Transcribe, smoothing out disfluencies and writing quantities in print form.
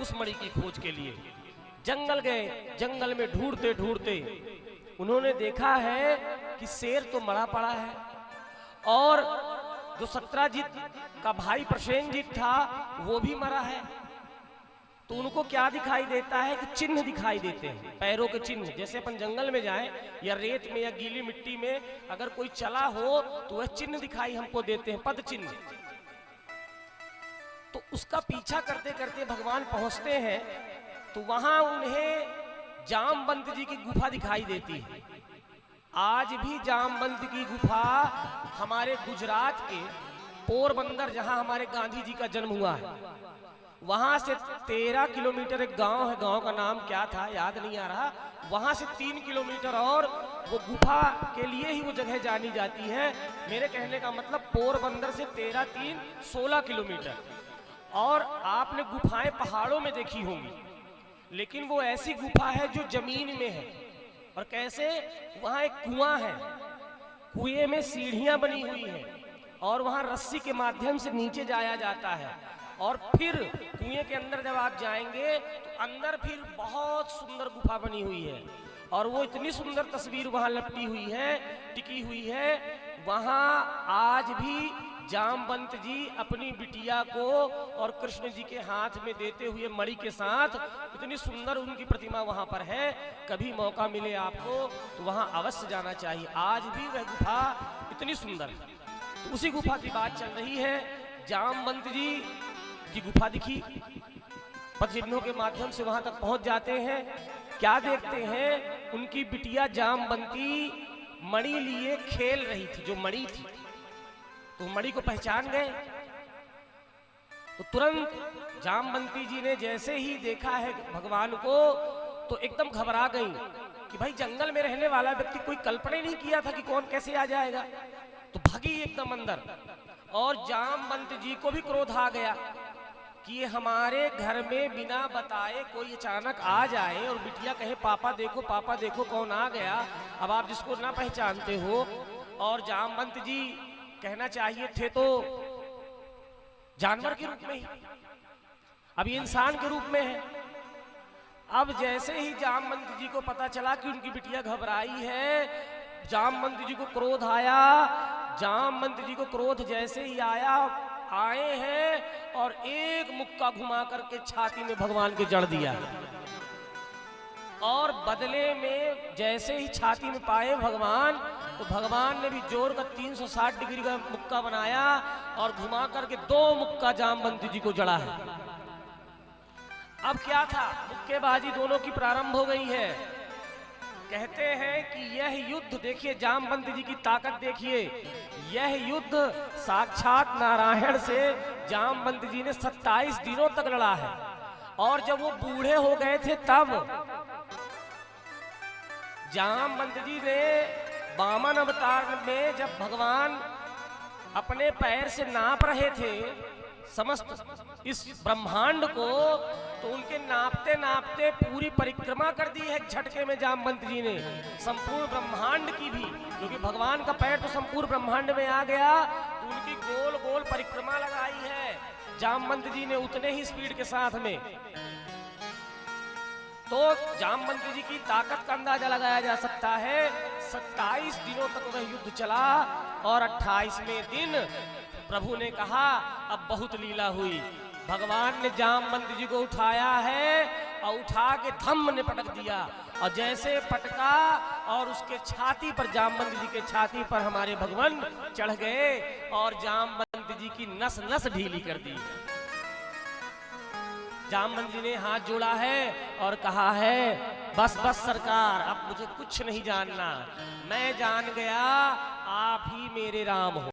उस मणि की खोज के लिए जंगल गए। जंगल में ढूंढते ढूंढते उन्होंने देखा है कि शेर तो मरा पड़ा है और जो सत्राजित का भाई प्रसेनजित था वो भी मरा है। तो उनको क्या दिखाई देता है कि चिन्ह दिखाई देते हैं, पैरों के चिन्ह। जैसे अपन जंगल में जाएं या रेत में या गीली मिट्टी में अगर कोई चला हो तो वह चिन्ह दिखाई हमको देते हैं, पद चिन्ह। तो उसका पीछा करते करते भगवान पहुंचते हैं तो वहां उन्हें जामवंत जी की गुफा दिखाई देती है। आज भी जामवंत की गुफा हमारे गुजरात के पोरबंदर, जहां हमारे गांधी जी का जन्म हुआ है, वहां से 13 किलोमीटर एक गांव है, गांव का नाम क्या था याद नहीं आ रहा, वहां से 3 किलोमीटर और वो गुफा के लिए ही वो जगह जानी जाती है। मेरे कहने का मतलब पोरबंदर से 13 3 16 किलोमीटर। और आपने गुफाएं पहाड़ों में देखी होंगी, लेकिन वो ऐसी गुफा है जो जमीन में है। और कैसे, वहां एक कुआं है, कुएं में सीढ़ियां बनी हुई हैं और वहां रस्सी के माध्यम से नीचे जाया जाता है। और फिर कुएं के अंदर जब आप जाएंगे तो अंदर फिर बहुत सुंदर गुफा बनी हुई है और वो इतनी सुंदर तस्वीर वहां लपटी हुई है, टिकी हुई है। वहां आज भी जामवंत जी अपनी बिटिया को और कृष्ण जी के हाथ में देते हुए मणि के साथ, इतनी सुंदर उनकी प्रतिमा वहां पर है। कभी मौका मिले आपको तो वहां अवश्य जाना चाहिए। आज भी वह गुफा इतनी सुंदर है। तो उसी गुफा की बात चल रही है। जामवंत जी की गुफा दिखी, पद चिन्हों के माध्यम से वहां तक पहुंच जाते हैं। क्या देखते हैं, उनकी बिटिया जामवंती मणि लिए खेल रही थी, जो मणि थी। तो मणि को पहचान गए। तो तुरंत जामवंती जी ने जैसे ही देखा है भगवान को तो एकदम घबरा गई कि भाई जंगल में रहने वाला व्यक्ति, कोई कल्पना नहीं किया था कि कौन कैसे आ जाएगा। तो भागी एकदम अंदर। और जामवंत जी को भी क्रोध आ गया कि ये हमारे घर में बिना बताए कोई अचानक आ जाए और बिटिया कहे पापा देखो कौन आ गया, अब आप जिसको ना पहचानते हो। और जामवंत जी कहना चाहिए थे तो जानवर के रूप में ही, अब ये इंसान के रूप में है। अब जैसे ही जामवंत जी को पता चला कि उनकी बिटिया घबराई है, जामवंत जी को क्रोध आया। जामवंत जी को क्रोध जैसे ही आया, आए हैं और एक मुक्का घुमा करके छाती में भगवान के जड़ दिया। और बदले में जैसे ही छाती में पाए भगवान, तो भगवान ने भी जोर का 360 डिग्री का मुक्का बनाया और घुमा करके 2 मुक्का जामवंत जी को जड़ा है। अब क्या था, मुक्केबाजी दोनों की प्रारंभ हो गई है। कहते हैं कि यह युद्ध देखिए, जामवंत जी की ताकत देखिए, यह युद्ध साक्षात नारायण से जामवंत जी ने 27 दिनों तक लड़ा है। और जब वो बूढ़े हो गए थे तब जामवंत जी ने वामन अवतार में जब भगवान अपने पैर से नाप रहे थे समस्त इस ब्रह्मांड को, तो उनके नापते नापते पूरी परिक्रमा कर दी है झटके में जामवंत जी ने, संपूर्ण ब्रह्मांड की भी। क्योंकि भगवान का पैर तो संपूर्ण ब्रह्मांड में आ गया, तो उनकी गोल गोल परिक्रमा लगाई है जामवंत जी ने उतने ही स्पीड के साथ में। तो जामवंत जी की ताकत का अंदाजा लगाया जा सकता है। 27 दिनों तक वह युद्ध चला और 28वें दिन प्रभु ने कहा अब बहुत लीला हुई। भगवान ने जामवंत जी को उठाया है और उठा के धम्म ने पटक दिया। और जैसे पटका और उसके छाती पर, जामवंत जी के छाती पर हमारे भगवान चढ़ गए और जामवंत जी की नस नस ढीली कर दी। जामवंत जी ने हाथ जोड़ा है और कहा है बस बस सरकार, अब मुझे कुछ नहीं जानना, मैं जान गया आप ही मेरे राम हो।